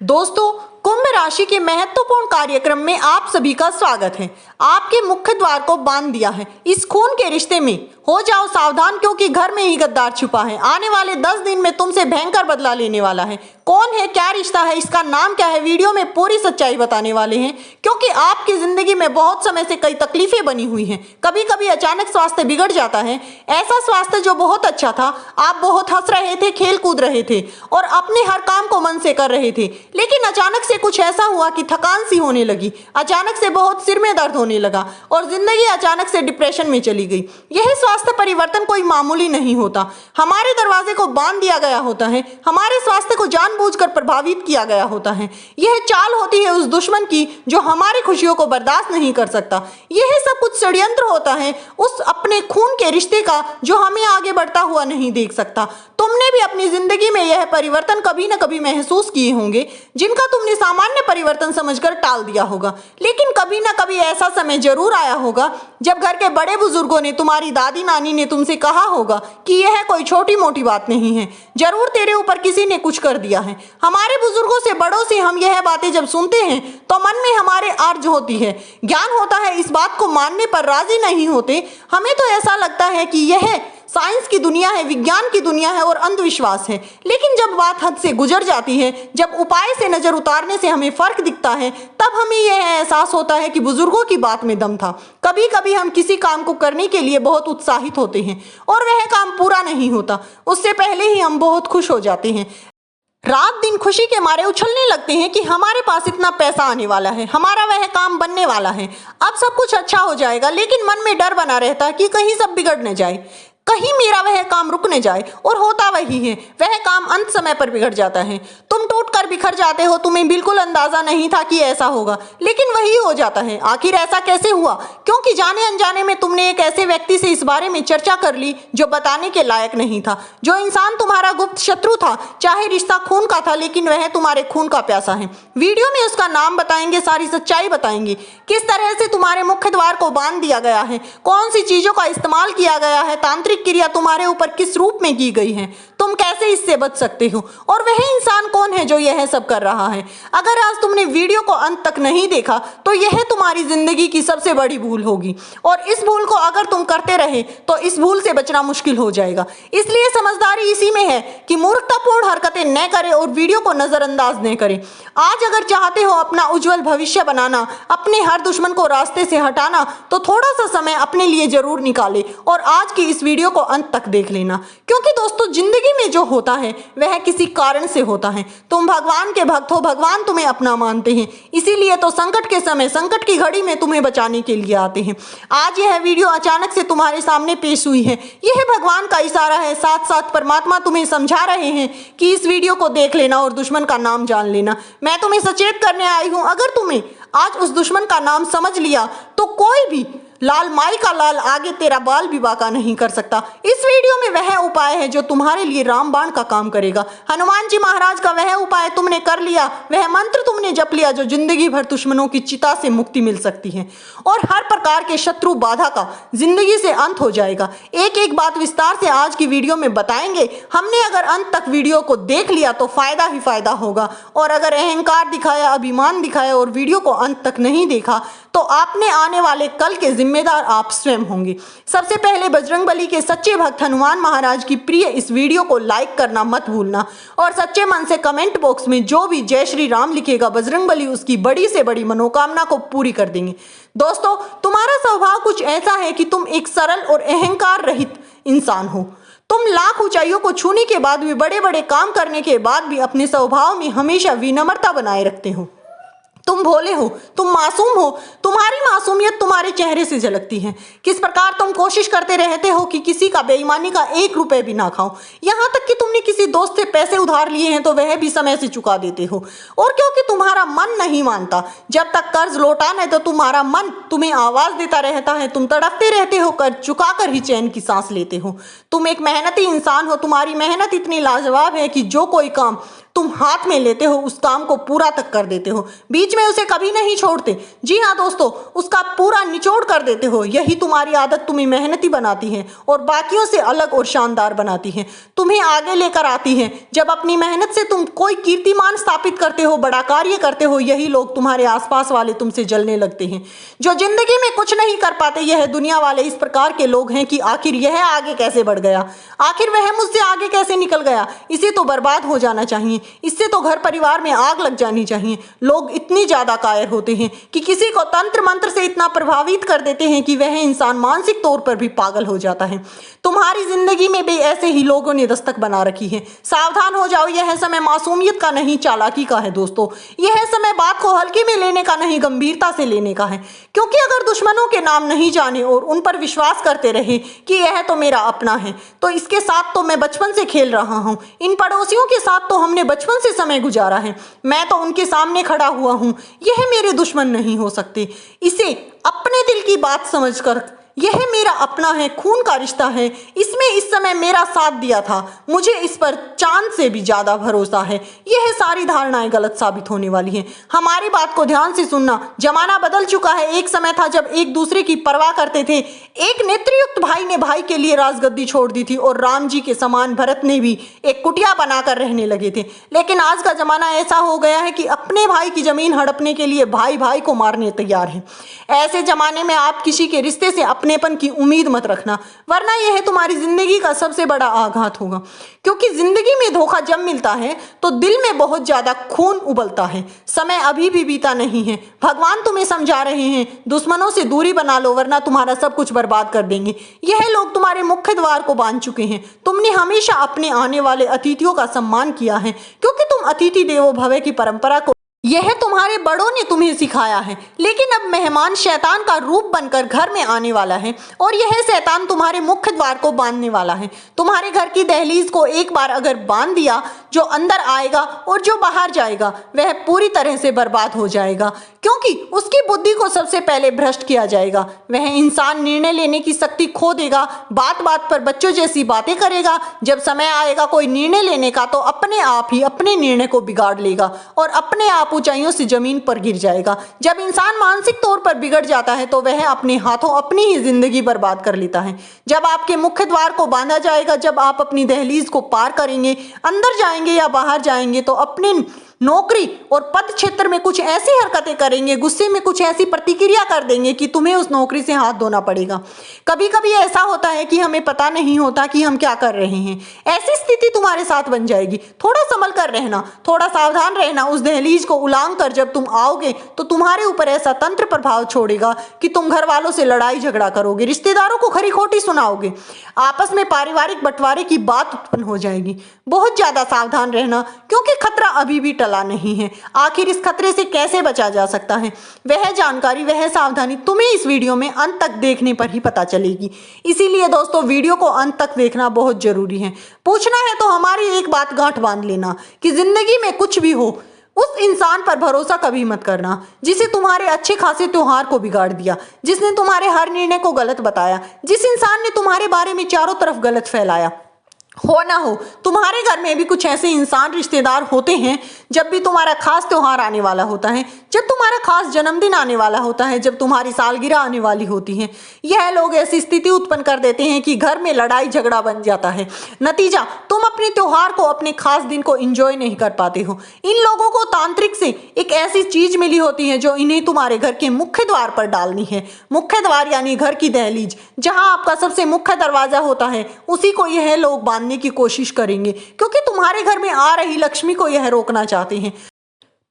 दोस्तों, कुंभ राशि के महत्वपूर्ण कार्यक्रम में आप सभी का स्वागत है। आपके मुख्य द्वार को बांध दिया है। इस खून के रिश्ते में हो जाओ सावधान, क्योंकि घर में ही गद्दार छुपा है। आने वाले 10 दिन में तुमसे भयंकर बदला लेने वाला है। कौन है, क्या रिश्ता है, इसका नाम क्या है, वीडियो में पूरी सच्चाई बताने वाले हैं। क्योंकि आपकी जिंदगी में बहुत समय से कई तकलीफें बनी हुई हैं। कभी कभी अचानक स्वास्थ्य बिगड़ जाता है। ऐसा स्वास्थ्य जो बहुत अच्छा था, आप बहुत हंस रहे थे, खेल कूद रहे थे और अपने हर काम को मन से कर रहे थे, लेकिन अचानक से कुछ ऐसा हुआ कि थकान सी होने लगी, अचानक से बहुत सिर में दर्द होने लगा और जिंदगी अचानक से डिप्रेशन में चली गई। यह स्वास्थ्य परिवर्तन कोई मामूली नहीं होता। हमारे दरवाजे को बांध दिया गया होता है, हमारे स्वास्थ्य को जानबूझकर प्रभावित किया गया होता है। यह चाल होती है उस दुश्मन की जो हमारी खुशियों को बर्दाश्त नहीं कर सकता। यह सब कुछ षड्यंत्र होता है उस अपने खून के रिश्ते का जो हमें आगे बढ़ता हुआ नहीं देख सकता। तुमने भी अपनी जिंदगी में यह परिवर्तन कभी न कभी महसूस किए होंगे, जिनका तुमने सामान्य परिवर्तन समझकर टाल दिया होगा। लेकिन कभी न कभी ऐसा समय जरूर आया होगा जब घर के बड़े बुजुर्गों ने, तुम्हारी दादी नानी ने तुमसे कहा होगा कि यह कोई छोटी मोटी बात नहीं है, जरूर तेरे ऊपर किसी ने कुछ कर दिया है। हमारे बुजुर्गों से, बड़ों से हम यह बातें जब सुनते हैं तो मन में हमारे अर्ज होती है, ज्ञान होता है, इस बात को मानने पर राजी नहीं होते। हमें तो ऐसा लगता है कि यह साइंस की दुनिया है, विज्ञान की दुनिया है और अंधविश्वास है। लेकिन जब बात हद से गुजर जाती है, जब उपाय से नजर उतारने से हमें फर्क दिखता है, तब हमें यह एहसास होता है कि बुजुर्गों की बात में दम था। कभी कभी हम किसी काम को करने के लिए बहुत उत्साहित होते हैं और वह काम पूरा नहीं होता, उससे पहले ही हम बहुत खुश हो जाते हैं। रात दिन खुशी के मारे उछलने लगते हैं कि हमारे पास इतना पैसा आने वाला है, हमारा वह काम बनने वाला है, अब सब कुछ अच्छा हो जाएगा। लेकिन मन में डर बना रहता है कि कहीं सब बिगड़ न जाए, कहीं मेरा वह काम रुक न जाए। और होता वही है, वह काम अंत समय पर बिगड़ जाता है। तुम टूट कर बिखर जाते हो, तुम्हें बिल्कुल अंदाजा नहीं था कि ऐसा होगा, लेकिन वही हो जाता है। आखिर ऐसा कैसे हुआ? क्योंकि जाने अनजाने में तुमने एक ऐसे व्यक्ति से इस बारे में चर्चा कर ली जो बताने के लायक नहीं था, जो इंसान तुम्हारा गुप्त शत्रु था। चाहे रिश्ता खून का था, लेकिन वह तुम्हारे खून का प्यासा है। वीडियो में उसका नाम बताएंगे, सारी सच्चाई बताएंगे, किस तरह से तुम्हारे मुख्य द्वार को बांध दिया गया है, कौन सी चीजों का इस्तेमाल किया गया है, तांत्रिक क्रिया तुम्हारे ऊपर किस रूप में की गई है, तुम कैसे इससे बच सकते हो, और वह इंसान कौन है जो यह सब कर रहा है। अगर आज तुमने वीडियो को अंत तक नहीं देखा तो यह तुम्हारी जिंदगी की सबसे बड़ी भूल होगी, और इस भूल को अगर तुम करते रहे तो इस भूल से बचना मुश्किल हो जाएगा। इसलिए समझदारी इसी में है कि मूर्खतापूर्ण हरकतें न करें और वीडियो को नजरअंदाज न करें। आज अगर चाहते हो अपना उज्जवल भविष्य बनाना, अपने हर दुश्मन को रास्ते से हटाना, तो थोड़ा सा समय अपने लिए जरूर निकाले और आज की इस वीडियो को अंत तक देख लेना। क्योंकि दोस्तों, जिंदगी में जो होता है वह किसी कारण से होता है। तुम भगवान के भक्त हो, भगवान तुम्हें अपना मानते हैं, इसीलिए तो संकट के समय, संकट की घड़ी में तुम्हें बचाने के लिए आते हैं। आज यह वीडियो अचानक से तुम्हारे सामने पेश हुई है, यह भगवान का इशारा है। साथ साथ परमात्मा तुम्हें समझा रहे हैं कि इस वीडियो को देख लेना और दुश्मन का नाम जान लेना। मैं तुम्हें सचेत करने आई हूं, अगर तुम्हें आज उस दुश्मन का नाम समझ लिया तो कोई भी लाल माई का लाल आगे तेरा बाल भी बाका नहीं कर सकता। इस वीडियो में वह उपाय है जो तुम्हारे लिए रामबाण का काम करेगा। हनुमान जी महाराज का वह उपाय तुमने कर लिया, वह मंत्र तुमने जप लिया जो जिंदगी भर दुश्मनों की चिता से मुक्ति मिल सकती है और हर प्रकार के शत्रु बाधा का जिंदगी से अंत हो जाएगा। एक एक बात विस्तार से आज की वीडियो में बताएंगे। हमने अगर अंत तक वीडियो को देख लिया तो फायदा ही फायदा होगा, और अगर अहंकार दिखाया, अभिमान दिखाया और वीडियो को अंत तक नहीं देखा तो आपने आने वाले कल के जिम्मेदार आप स्वयं होंगे। सबसे पहले बजरंगबली के सच्चे भक्त हनुमान महाराज की प्रिय इस वीडियो को लाइक करना मत भूलना, और सच्चे मन से कमेंट बॉक्स में जो भी जय श्री राम लिखेगा, बजरंगबली उसकी बड़ी से बड़ी मनोकामना को पूरी कर देंगे। दोस्तों, तुम्हारा स्वभाव कुछ ऐसा है कि तुम एक सरल और अहंकार रहित इंसान हो। तुम लाख ऊंचाइयों को छूने के बाद भी, बड़े बड़े काम करने के बाद भी अपने स्वभाव में हमेशा विनम्रता बनाए रखते हो। तुम भोले हो, तुम मासूम हो, तुम्हारी मासूमियत तुम्हारे चेहरे से झलकती है। किस प्रकार तुम कोशिश करते रहते हो कि किसी का बेईमानी का 1 रुपए भी ना खाओ। यहाँ तक कि तुमने किसी दोस्त से पैसे उधार लिए हैं तो वह भी समय से चुका देते हो, और क्योंकि तुम्हारा मन नहीं मानता, जब तक कर्ज लौटाना है तो तुम्हारा मन तुम्हें आवाज देता रहता है। तुम तड़पते रहते हो, कर्ज चुकाकर ही चैन की सांस लेते हो। तुम एक मेहनती इंसान हो, तुम्हारी मेहनत इतनी लाजवाब है कि जो कोई काम तुम हाथ में लेते हो उस काम को पूरा तक कर देते हो, बीच में उसे कभी नहीं छोड़ते। जी हाँ दोस्तों, उसका पूरा निचोड़ कर देते हो। यही तुम्हारी आदत तुम्हें मेहनती बनाती है और बाकियों से अलग और शानदार बनाती है, तुम्हें आगे लेकर आती है। जब अपनी मेहनत से तुम कोई कीर्तिमान स्थापित करते हो, बड़ा कार्य करते हो, यही लोग तुम्हारे आसपास वाले तुमसे जलने लगते हैं। जो जिंदगी में कुछ नहीं कर पाते, यह दुनिया वाले इस प्रकार के लोग हैं कि आखिर यह आगे कैसे बढ़ गया, आखिर वह मुझसे आगे कैसे निकल गया, इसे तो बर्बाद हो जाना चाहिए, इससे तो घर परिवार में आग लग जानी चाहिए। लोग इतनी ज्यादा कायर होते हैं कि किसी को तंत्र मंत्र से इतना प्रभावित कर देते हैं कि वह इंसान मानसिक तौर पर भी पागल हो जाता है। तुम्हारी जिंदगी में भी ऐसे ही लोगों ने दस्तक बना रखी है। सावधान हो जाओ, यह समय मासूमियत का नहीं, चालाकी का है दोस्तों। यह समय बात को हल्के में लेने का नहीं, गंभीरता से लेने का है। क्योंकि अगर दुश्मनों के नाम नहीं जाने और उन पर विश्वास करते रहे कि यह तो मेरा अपना है, तो इसके साथ तो मैं बचपन से खेल रहा हूँ, इन पड़ोसियों के साथ तो हमने बचपन से समय गुजारा है, मैं तो उनके सामने खड़ा हुआ हूँ, यह मेरे दुश्मन नहीं हो सकते। इसे अपने दिल की बात समझकर, यह मेरा अपना है, खून का रिश्ता है, इसमें इस समय मेरा साथ दिया था, मुझे इस पर चांद से भी ज्यादा भरोसा है, यह सारी धारणाएं गलत साबित होने वाली हैं। हमारी बात को ध्यान से सुनना, जमाना बदल चुका है। एक समय था जब एक दूसरे की परवाह करते थे। एक नेत्रयुक्त भाई ने भाई के लिए राजगद्दी छोड़ दी थी और राम जी के समान भरत ने भी एक कुटिया बनाकर रहने लगे थे। लेकिन आज का जमाना ऐसा हो गया है कि अपने भाई की जमीन हड़पने के लिए भाई भाई को मारने तैयार है। ऐसे जमाने में आप किसी के रिश्ते से अपनेपन की उम्मीद मत रखना, वरना यह तुम्हारी जिंदगी का सबसे बड़ा आघात होगा। क्योंकि जिंदगी में धोखा जब मिलता है तो दिल में बहुत ज्यादा खून उबलता है। समय अभी भी बीता नहीं है, भगवान तुम्हें समझा रहे हैं, दुश्मनों से दूरी बना लो, वरना तुम्हारा सब कुछ बर्बाद कर देंगे। यह लोग तुम्हारे मुख्य द्वार को बांध चुके हैं। तुमने हमेशा अपने आने वाले अतिथियों का सम्मान किया है, क्योंकि तुम अतिथि देवो भव की परंपरा को, यह तुम्हारे बड़ों ने तुम्हें सिखाया है। लेकिन अब मेहमान शैतान का रूप बनकर घर में आने वाला है और यह शैतान तुम्हारे मुख्य द्वार को बांधने वाला है। तुम्हारे घर की दहलीज को एक बार अगर बांध दिया, जो अंदर आएगा और जो बाहर जाएगा वह पूरी तरह से बर्बाद हो जाएगा, क्योंकि उसकी बुद्धि को सबसे पहले भ्रष्ट किया जाएगा। वह इंसान निर्णय लेने की शक्ति खो देगा, बात बात पर बच्चों जैसी बातें करेगा। जब समय आएगा कोई निर्णय लेने का तो अपने आप ही अपने निर्णय को बिगाड़ लेगा और अपने आप ऊंचाइयों से जमीन पर गिर जाएगा। जब इंसान मानसिक तौर पर बिगड़ जाता है तो वह अपने हाथों अपनी ही जिंदगी बर्बाद कर लेता है। जब आपके मुख्य द्वार को बांधा जाएगा, जब आप अपनी दहलीज को पार करेंगे, अंदर जाएंगे या बाहर जाएंगे, तो अपने नौकरी और पद क्षेत्र में कुछ ऐसी हरकतें करेंगे, गुस्से में कुछ ऐसी प्रतिक्रिया कर देंगे कि तुम्हें उस नौकरी से हाथ धोना पड़ेगा। कभी कभी ऐसा होता है कि हमें पता नहीं होता कि हम क्या कर रहे हैं। ऐसी स्थिति तुम्हारे साथ बन जाएगी। थोड़ा संभल कर रहना, थोड़ा सावधान रहना। उस दहलीज को उलांघ कर जब तुम आओगे तो तुम्हारे ऊपर ऐसा तंत्र प्रभाव छोड़ेगा कि तुम घर वालों से लड़ाई झगड़ा करोगे, रिश्तेदारों को खरी खोटी सुनाओगे, आपस में पारिवारिक बंटवारे की बात उत्पन्न हो जाएगी। बहुत ज्यादा सावधान रहना, क्योंकि खतरा अभी भी टला नहीं है। आखिर इस खतरे से कैसे बचा जा सकता है, वह जानकारी, वह सावधानी तुम्हें इस वीडियो में अंत तक देखने पर ही पता चलेगी। इसीलिए दोस्तों, वीडियो को अंत तक देखना बहुत जरूरी है। पूछना है तो हमारी एक बात गांठ बांध लेना कि जिंदगी में कुछ भी हो, उस इंसान पर भरोसा कभी मत करना जिसे तुम्हारे अच्छे खासे त्योहार को बिगाड़ दिया, जिसने तुम्हारे हर निर्णय को गलत बताया, जिस इंसान ने तुम्हारे बारे में चारों तरफ गलत फैलाया। हो ना हो, तुम्हारे घर में भी कुछ ऐसे इंसान रिश्तेदार होते हैं। जब भी तुम्हारा खास त्योहार आने वाला होता है, जब तुम्हारा खास जन्मदिन आने वाला होता है, जब तुम्हारी सालगिरह आने वाली होती है, यह लोग ऐसी स्थिति उत्पन्न कर देते हैं कि घर में लड़ाई झगड़ा बन जाता है। नतीजा, तुम अपने त्योहार को, अपने खास दिन को एंजॉय नहीं कर पाते हो। इन लोगों को तांत्रिक से एक ऐसी चीज मिली होती है जो इन्हें तुम्हारे घर के मुख्य द्वार पर डालनी है। मुख्य द्वार यानी घर की दहलीज, जहां आपका सबसे मुख्य दरवाजा होता है, उसी को यह लोग बांधने की कोशिश करेंगे, क्योंकि तुम्हारे घर में आ रही लक्ष्मी को यह रोकना चाहते हैं,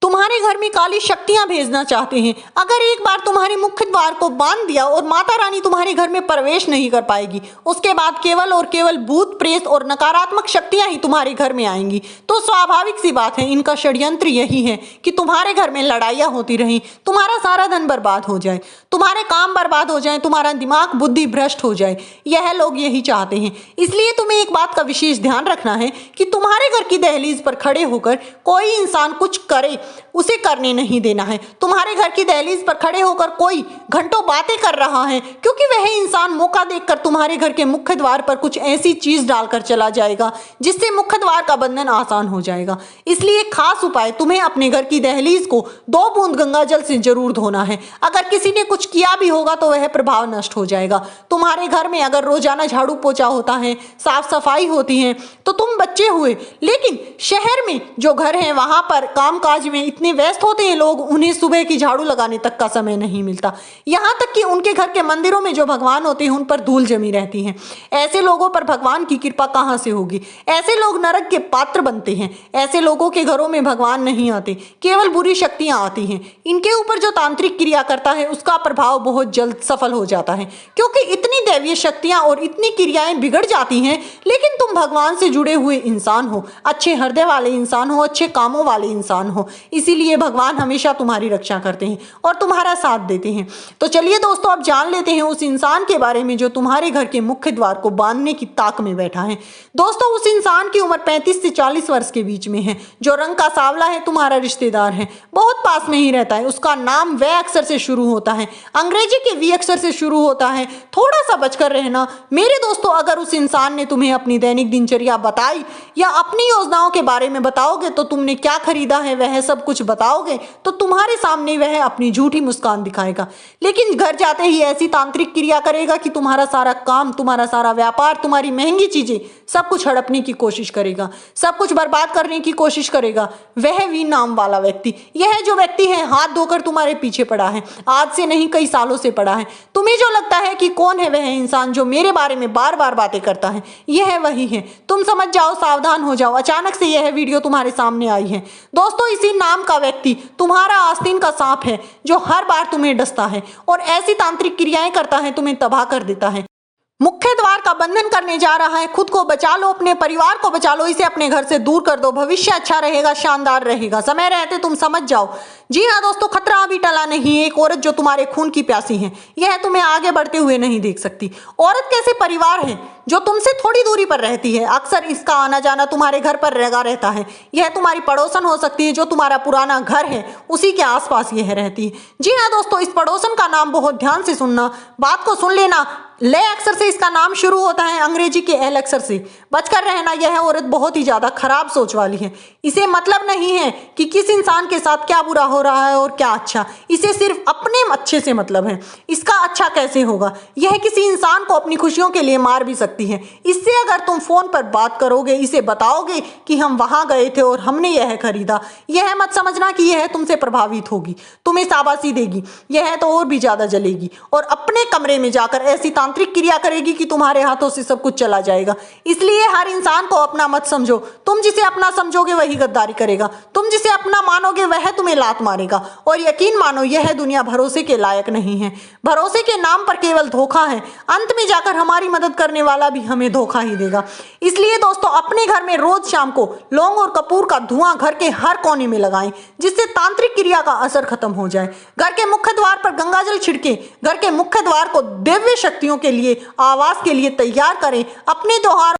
तुम्हारे घर में काली शक्तियां भेजना चाहते हैं। अगर एक बार तुम्हारे मुख्य द्वार को बांध दिया और माता रानी तुम्हारे घर में प्रवेश नहीं कर पाएगी, उसके बाद केवल और केवल भूत प्रेत और नकारात्मक शक्तियां ही तुम्हारे घर में आएंगी। तो स्वाभाविक सी बात है, इनका षड्यंत्र यही है कि तुम्हारे घर में लड़ाइयां होती रहें, तुम्हारा सारा धन बर्बाद हो जाए, तुम्हारे काम बर्बाद हो जाए, तुम्हारा दिमाग बुद्धि भ्रष्ट हो जाए। यह लोग यही चाहते हैं। इसलिए तुम्हें एक बात का विशेष ध्यान रखना है कि तुम्हारे घर की दहलीज पर खड़े होकर कोई इंसान कुछ करे उसे करने नहीं देना है। तुम्हारे घर की दहलीज पर खड़े होकर कोई घंटों बातें कर रहा है क्योंकि वह इंसान मौका देखकर तुम्हारे घर के मुख्य द्वार पर कुछ ऐसी चीज डालकर चला जाएगा जिससे मुख्य द्वार का बंधन आसान हो जाएगा। इसलिए खास उपाय, तुम्हें अपने घर की दहलीज को 2 बूंद गंगा जल से जरूर धोना है। अगर किसी ने कुछ किया भी होगा तो वह प्रभाव नष्ट हो जाएगा। तुम्हारे घर में अगर रोजाना झाड़ू पोछा होता है, साफ सफाई होती है तो तुम बच्चे हुए, लेकिन शहर में जो घर हैं वहां पर कामकाज में इतने व्यस्त होते हैं लोग, उन्हें सुबह की झाड़ू लगाने तक का समय नहीं मिलता। यहाँ तक कि उनके घर के मंदिरों में जो भगवान होते हैं उन पर धूल जमी रहती है। ऐसे लोगों पर भगवान की कृपा कहाँ से होगी? ऐसे लोग नरक के पात्र बनते हैं। ऐसे लोगों के घरों में भगवान नहीं आते, केवल बुरी शक्तियां आती हैं। इनके ऊपर जो तांत्रिक क्रिया करता है उसका प्रभाव बहुत जल्द सफल हो जाता है, क्योंकि इतनी दैवीय शक्तियां और इतनी क्रियाएं बिगड़ जाती हैं। लेकिन तुम भगवान से जुड़े हुए इंसान हो, अच्छे हृदय वाले इंसान हो, अच्छे कामों वाले इंसान हो, इसीलिए भगवान हमेशा तुम्हारी रक्षा करते हैं और तुम्हारा साथ देते हैं। तो चलिए दोस्तों, अब जान लेते हैं उस इंसान के बारे में जो तुम्हारे घर के मुख्य द्वार को बांधने की ताक में बैठा है। दोस्तों, उस इंसान की उम्र 35 से 40 वर्ष के बीच में है। जो रंग का सांवला है, तुम्हारा रिश्तेदार है, बहुत पास में ही रहता है। उसका नाम व अक्षर से शुरू होता है, अंग्रेजी के वी अक्षर से शुरू होता है। थोड़ा सा बचकर रहना मेरे दोस्तों। अगर उस इंसान ने तुम्हें अपनी दैनिक दिनचर्या बताई या अपनी योजनाओं के बारे में बताओगे तो तुमने क्या खरीदा है वह सब कुछ बताओगे तो तुम्हारे सामने वह अपनी झूठी मुस्कान दिखाएगा, लेकिन घर जाते ही ऐसी तांत्रिक क्रिया करेगा कि तुम्हारा सारा काम, तुम्हारा सारा व्यापार, तुम्हारी महंगी चीजें सब कुछ हड़पने की कोशिश करेगा, सब कुछ बर्बाद करने की कोशिश करेगा। वह वी नाम वाला व्यक्ति, यह जो व्यक्ति है हाथ धोकर तुम्हारे पीछे पड़ा है, आज से नहीं कई सालों से पड़ा है। तुम्हें जो लगता है कि कौन है वह इंसान जो मेरे बारे में बार बार बातें करता है, यह वही है। तुम समझ जाओ, सावधान हो जाओ। अचानक से यह वीडियो तुम्हारे सामने आई है दोस्तों। इसी नाम का व्यक्ति तुम्हारा आस्तीन का सांप है जो हर बार तुम्हें डसता है और ऐसी तांत्रिक क्रियाएं करता है, तुम्हें तबाह कर देता है, मुख्य द्वार का बंधन करने जा रहा है। खुद को बचा लो, अपने परिवार को बचा लो, इसे अपने घर से दूर कर दो। भविष्य अच्छा रहेगा, शानदार रहेगा। समय रहते तुम समझ जाओ। जी हाँ दोस्तों, खतरा अभी टला नहीं है। एक औरत जो तुम्हारे खून की प्यासी है, यह तुम्हें आगे बढ़ते हुए नहीं देख सकती। औरत कैसे परिवार है जो तुमसे थोड़ी दूरी पर रहती है। अक्सर इसका आना जाना तुम्हारे घर पर लगा रहता है। यह तुम्हारी पड़ोसन हो सकती है, जो तुम्हारा पुराना घर है उसी के आसपास यह रहती है। जी हाँ दोस्तों, इस पड़ोसन का नाम बहुत ध्यान से सुनना, बात को सुन लेना। ले अक्षर से इसका नाम शुरू होता है, अंग्रेजी के एल अक्षर से। बचकर रहना, यह औरत बहुत ही ज्यादा खराब सोच वाली है। इसे मतलब नहीं है कि किस इंसान के साथ क्या बुरा हो रहा है और क्या अच्छा, इसे सिर्फ अपने अच्छे से मतलब है। इसका अच्छा कैसे होगा? यह किसी इंसान को अपनी खुशियों के लिए मार भी सकती है। इससे अगर तुम फोन पर बात करोगे, इसे बताओगे कि हम वहां गए थे और हमने यह खरीदा, यह मत समझना कि यह तुमसे प्रभावित होगी, तुम्हें शाबाशी देगी। यह तो और भी ज्यादा जलेगी और अपने कमरे में जाकर ऐसी तांत्रिक क्रिया करेगी कि तुम्हारे हाथों से सब कुछ चला जाएगा। इसलिए हर इंसान को अपना मत समझो। तुम जिसे अपना समझोगे वही गद्दारी करेगा, तुम जिसे अपना मानोगे वह तुम्हें लात मारेगा। और यकीन मानो, यह दुनिया भरोसे के लायक नहीं है। भरोसे के नाम पर केवल धोखा है। अंत में जाकर हमारी मदद करने वाला भी हमें धोखा ही देगा। इसलिए दोस्तों, अपने घर में रोज शाम को लौंग और कपूर का धुआं घर के हर कोने में लगाएं, जिससे तांत्रिक क्रिया का असर खत्म हो जाए। घर के मुख्य द्वार पर गंगाजल छिड़के, घर के मुख्य द्वार को दिव्य शक्तियों के लिए, आवास के लिए तैयार करें। अपने त्योहार